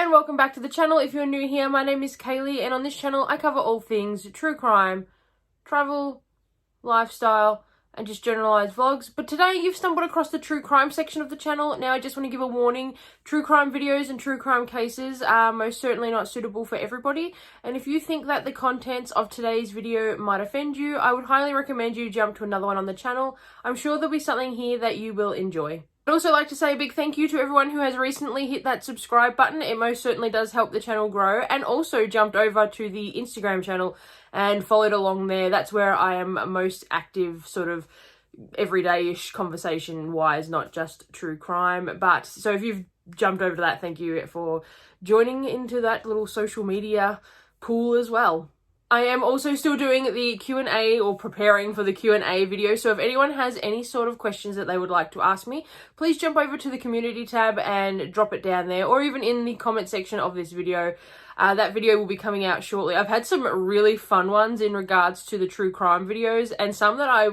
and welcome back to the channel. If you're new here, my name is Kaylee, and on this channel I cover all things true crime, travel, lifestyle, and just generalized vlogs. But today you've stumbled across the true crime section of the channel. Now I just want to give a warning, true crime videos and true crime cases are most certainly not suitable for everybody, and if you think that the contents of today's video might offend you, I would highly recommend you jump to another one on the channel. I'm sure there'll be something here that you will enjoy. I'd also like to say a big thank you to everyone who has recently hit that subscribe button. It most certainly does help the channel grow, and also jumped over to the Instagram channel and followed along there. That's where I am most active, sort of everyday-ish conversation-wise, not just true crime. But so if you've jumped over to that, thank you for joining into that little social media pool as well. I am also still doing the Q&A, or preparing for the Q&A video, so if anyone has any sort of questions that they would like to ask me, please jump over to the community tab and drop it down there, or even in the comment section of this video. That video will be coming out shortly. I've had some really fun ones in regards to the true crime videos, and some that I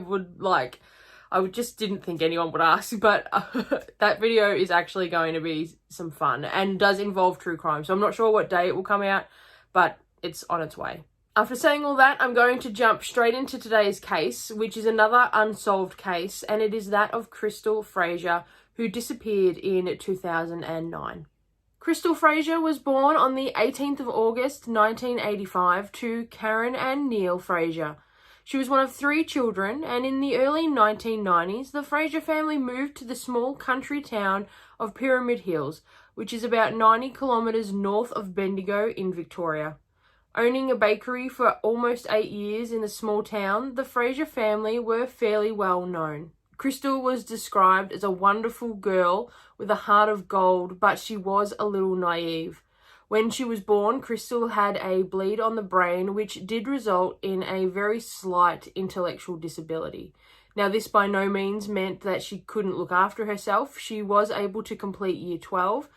just didn't think anyone would ask, but that video is actually going to be some fun and does involve true crime, so I'm not sure what day it will come out, but it's on its way. After saying all that, I'm going to jump straight into today's case, which is another unsolved case, and it is that of Krystal Fraser, who disappeared in 2009. Krystal Fraser was born on the 18th of August 1985 to Karen and Neil Fraser. She was one of 3 children, and in the early 1990s, the Fraser family moved to the small country town of Pyramid Hills, which is about 90 kilometres north of Bendigo in Victoria. Owning a bakery for almost 8 years in the small town, the Fraser family were fairly well known. Krystal was described as a wonderful girl with a heart of gold, but she was a little naive. When she was born, Krystal had a bleed on the brain, which did result in a very slight intellectual disability. Now, this by no means meant that she couldn't look after herself. She was able to complete Year 12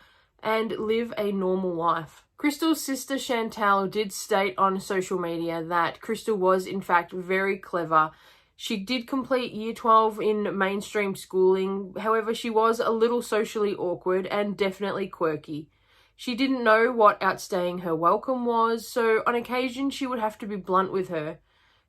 and live a normal life. Krystal's sister Chantal did state on social media that Krystal was in fact very clever. She did complete Year 12 in mainstream schooling, however she was a little socially awkward and definitely quirky. She didn't know what outstaying her welcome was, so on occasion she would have to be blunt with her.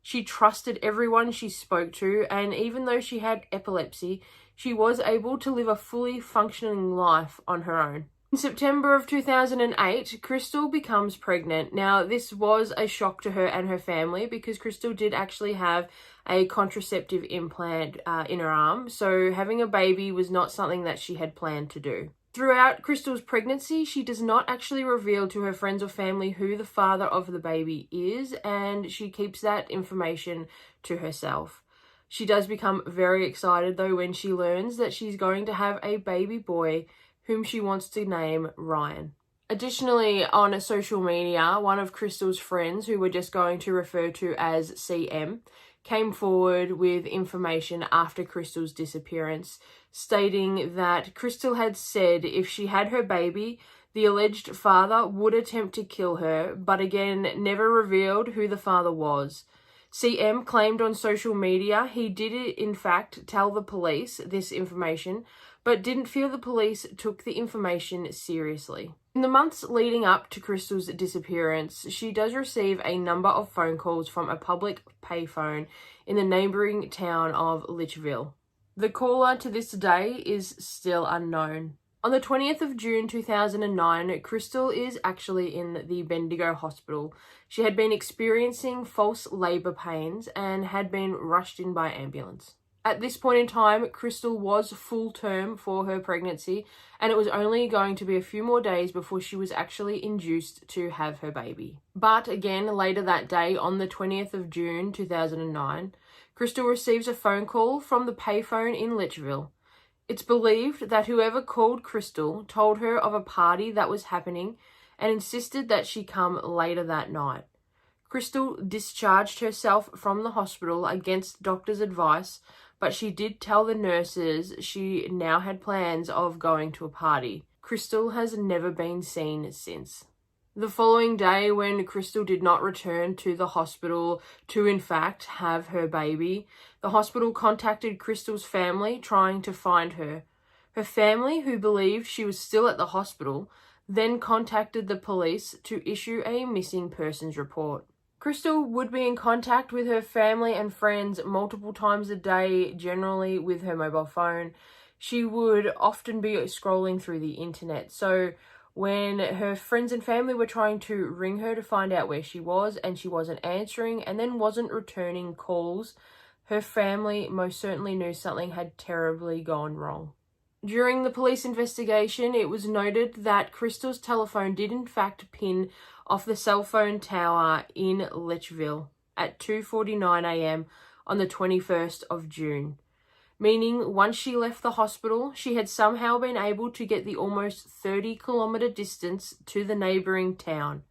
She trusted everyone she spoke to, and even though she had epilepsy, she was able to live a fully functioning life on her own. In September of 2008, Krystal becomes pregnant. Now, this was a shock to her and her family because Krystal did actually have a contraceptive implant in her arm, so having a baby was not something that she had planned to do. Throughout Krystal's pregnancy, she does not actually reveal to her friends or family who the father of the baby is, and she keeps that information to herself. She does become very excited, though, when she learns that she's going to have a baby boy whom she wants to name Ryan. Additionally, on social media, one of Krystal's friends, who we're just going to refer to as CM, came forward with information after Krystal's disappearance, stating that Krystal had said if she had her baby, the alleged father would attempt to kill her, but again, never revealed who the father was. CM claimed on social media he did in fact tell the police this information, but didn't feel the police took the information seriously. In the months leading up to Krystal's disappearance, she does receive a number of phone calls from a public payphone in the neighbouring town of Litchfield. The caller to this day is still unknown. On the 20th of June 2009, Krystal is actually in the Bendigo hospital. She had been experiencing false labour pains and had been rushed in by ambulance. At this point in time, Krystal was full term for her pregnancy, and it was only going to be a few more days before she was actually induced to have her baby. But again, later that day, on the 20th of June 2009, Krystal receives a phone call from the payphone in Litchfield. It's believed that whoever called Krystal told her of a party that was happening and insisted that she come later that night. Krystal discharged herself from the hospital against doctor's advice, but she did tell the nurses she now had plans of going to a party. Krystal has never been seen since. The following day, when Krystal did not return to the hospital to in fact have her baby, the hospital contacted Krystal's family trying to find her. Her family, who believed she was still at the hospital, then contacted the police to issue a missing persons report. Krystal would be in contact with her family and friends multiple times a day, generally with her mobile phone. She would often be scrolling through the internet. So when her friends and family were trying to ring her to find out where she was and she wasn't answering and then wasn't returning calls, her family most certainly knew something had terribly gone wrong. During the police investigation, it was noted that Krystal's telephone did in fact pin off the cell phone tower in Litchfield at 2:49 a.m. on the 21st of June, meaning once she left the hospital, she had somehow been able to get the almost 30-kilometer distance to the neighbouring town.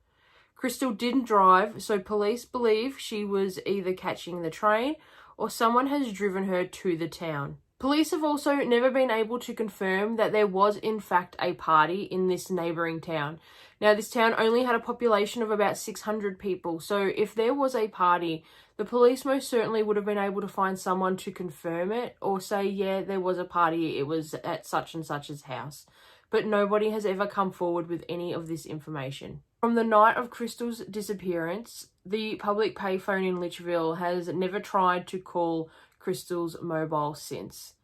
Krystal didn't drive, so police believe she was either catching the train or someone has driven her to the town. Police have also never been able to confirm that there was in fact a party in this neighbouring town. Now, this town only had a population of about 600 people, so if there was a party, the police most certainly would have been able to find someone to confirm it or say, yeah, there was a party, it was at such and such's house. But nobody has ever come forward with any of this information. From the night of Krystal's disappearance, the public payphone in Litchfield has never tried to call Krystal's mobile since.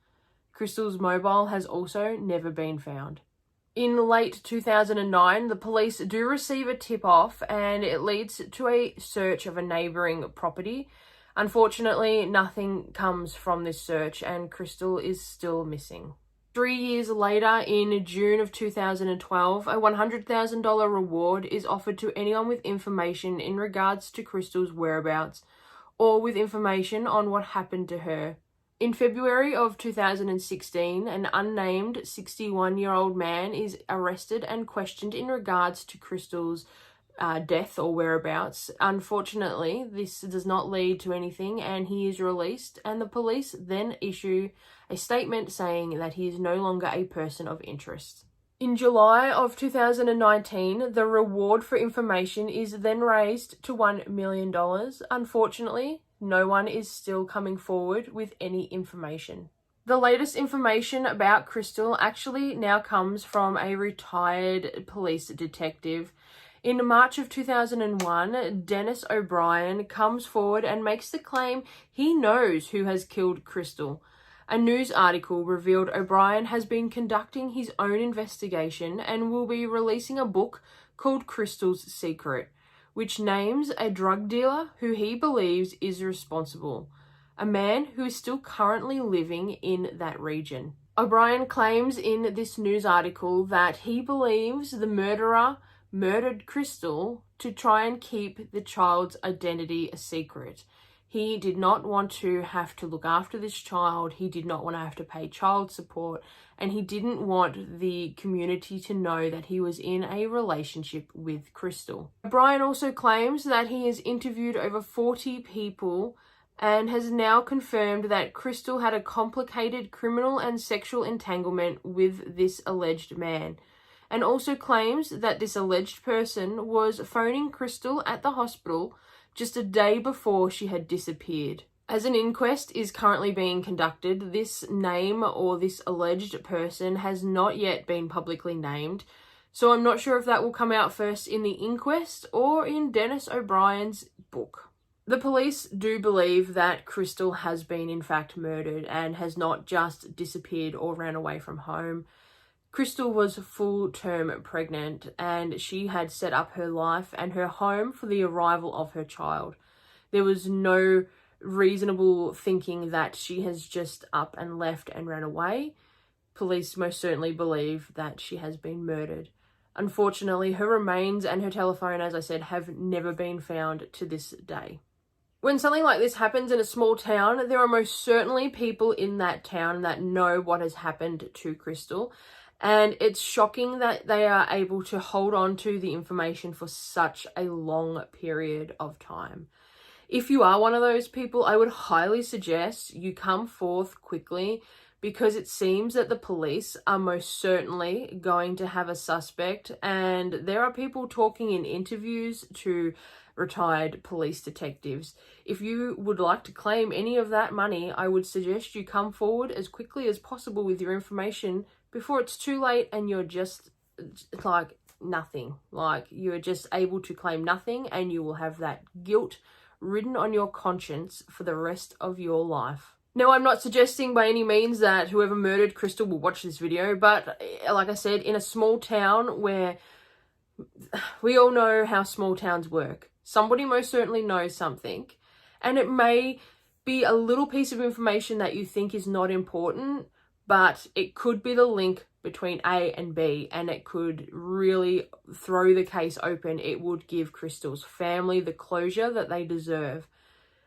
Krystal's mobile has also never been found. In late 2009, the police do receive a tip-off and it leads to a search of a neighbouring property. Unfortunately, nothing comes from this search and Krystal is still missing. 3 years later, in June of 2012, a $100,000 reward is offered to anyone with information in regards to Krystal's whereabouts or with information on what happened to her. In February of 2016, an unnamed 61-year-old man is arrested and questioned in regards to Krystal's death or whereabouts. Unfortunately, this does not lead to anything and he is released, and the police then issue a statement saying that he is no longer a person of interest. In July of 2019, the reward for information is then raised to $1 million. Unfortunately, no one is still coming forward with any information. The latest information about Krystal actually now comes from a retired police detective. In March of 2001, Dennis O'Brien comes forward and makes the claim he knows who has killed Krystal. A news article revealed O'Brien has been conducting his own investigation and will be releasing a book called Krystal's Secret, which names a drug dealer who he believes is responsible, a man who is still currently living in that region. O'Brien claims in this news article that he believes the murderer murdered Krystal to try and keep the child's identity a secret. He did not want to have to look after this child, he did not want to have to pay child support, and he didn't want the community to know that he was in a relationship with Krystal. O'Brien also claims that he has interviewed over 40 people and has now confirmed that Krystal had a complicated criminal and sexual entanglement with this alleged man, and also claims that this alleged person was phoning Krystal at the hospital just a day before she had disappeared. As an inquest is currently being conducted, this name or this alleged person has not yet been publicly named, so I'm not sure if that will come out first in the inquest or in Dennis O'Brien's book. The police do believe that Krystal has been in fact murdered and has not just disappeared or ran away from home. Krystal was full-term pregnant and she had set up her life and her home for the arrival of her child. There was no reasonable thinking that she has just up and left and ran away. Police most certainly believe that she has been murdered. Unfortunately, her remains and her telephone, as I said, have never been found to this day. When something like this happens in a small town, there are most certainly people in that town that know what has happened to Krystal. And it's shocking that they are able to hold on to the information for such a long period of time. If you are one of those people, I would highly suggest you come forth quickly, because it seems that the police are most certainly going to have a suspect, and there are people talking in interviews to retired police detectives. If you would like to claim any of that money, I would suggest you come forward as quickly as possible with your information before it's too late and you're just like nothing. Like, you are just able to claim nothing, and you will have that guilt written on your conscience for the rest of your life. Now, I'm not suggesting by any means that whoever murdered Krystal will watch this video, but like I said, in a small town where we all know how small towns work, somebody most certainly knows something, and it may be a little piece of information that you think is not important, but it could be the link between A and B, and it could really throw the case open. It would give Krystal's family the closure that they deserve.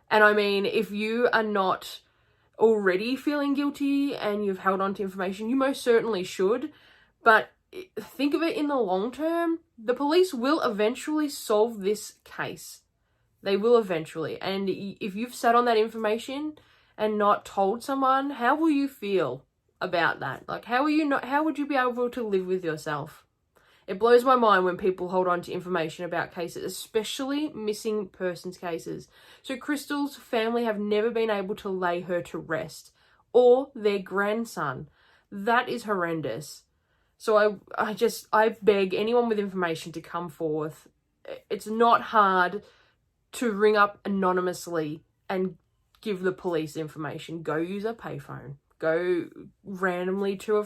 And I mean, if you are not already feeling guilty and you've held on to information, you most certainly should. But think of it in the long term. The police will eventually solve this case. They will eventually. And if you've sat on that information and not told someone, how will you feel about that? Like, how would you be able to live with yourself? It blows my mind when people hold on to information about cases, especially missing persons cases. So Krystal's family have never been able to lay her to rest, or their grandson. That is horrendous. So I beg anyone with information to come forth. It's not hard to ring up anonymously and give the police information. Go use a payphone. Go randomly to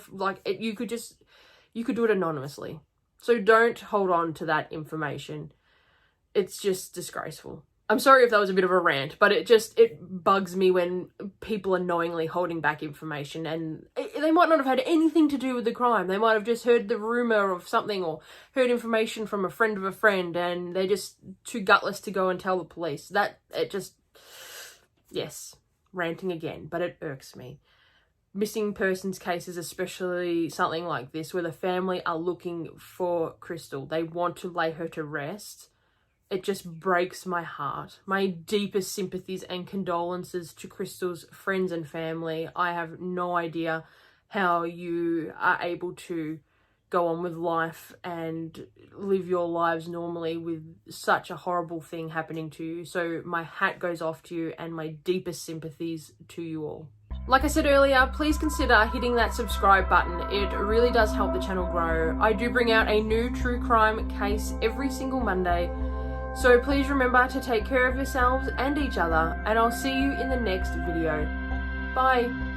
you could do it anonymously. So don't hold on to that information. It's just disgraceful. I'm sorry if that was a bit of a rant, but it bugs me when people are knowingly holding back information, and they might not have had anything to do with the crime. They might have just heard the rumor of something or heard information from a friend of a friend, and they're just too gutless to go and tell the police. Yes, ranting again, but it irks me. Missing persons cases, especially something like this, where the family are looking for Krystal. They want to lay her to rest. It just breaks my heart. My deepest sympathies and condolences to Krystal's friends and family. I have no idea how you are able to go on with life and live your lives normally with such a horrible thing happening to you. So my hat goes off to you, and my deepest sympathies to you all. Like I said earlier, please consider hitting that subscribe button. It really does help the channel grow. I do bring out a new true crime case every single Monday. So please remember to take care of yourselves and each other, and I'll see you in the next video. Bye.